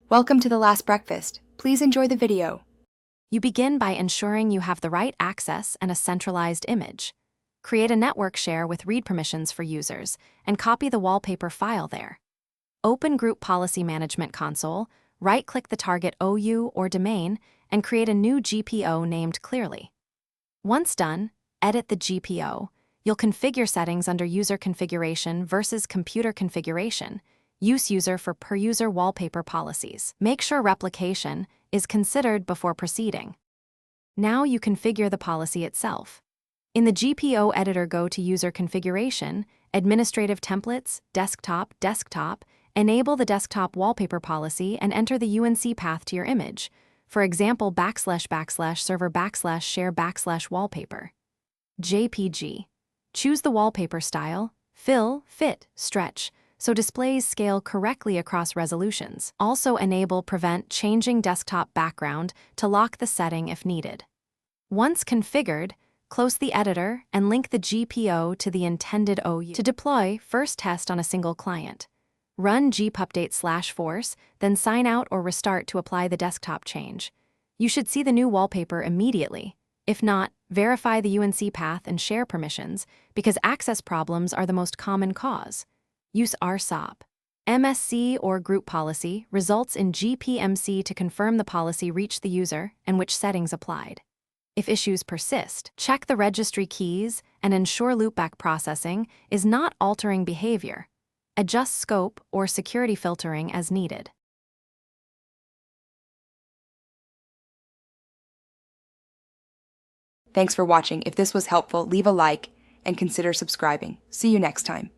Welcome to the last breakfast. Please enjoy the video. You begin by ensuring you have the right access and a centralized image. Create a network share with read permissions for users and copy the wallpaper file there. Open Group Policy Management Console, right-click the target OU or domain, and create a new GPO named clearly. Once done, edit the GPO. You'll configure settings under User Configuration versus Computer Configuration. Use user for per-user wallpaper policies. Make sure replication is considered before proceeding. Now you configure the policy itself. In the GPO editor, go to User Configuration, Administrative Templates, Desktop, enable the desktop wallpaper policy and enter the UNC path to your image. For example, //server/share/wallpaper. JPG. Choose the wallpaper style, fill, fit, stretch, so displays scale correctly across resolutions. Also enable Prevent Changing Desktop Background to lock the setting if needed. Once configured, close the editor and link the GPO to the intended OU. To deploy, first test on a single client. Run gpupdate/force, then sign out or restart to apply the desktop change. You should see the new wallpaper immediately. If not, verify the UNC path and share permissions, because access problems are the most common cause. Use RSOP. MSC or group policy results in GPMC to confirm the policy reached the user and which settings applied. If issues persist, check the registry keys and ensure loopback processing is not altering behavior. Adjust scope or security filtering as needed. Thanks for watching. If this was helpful, leave a like and consider subscribing. See you next time.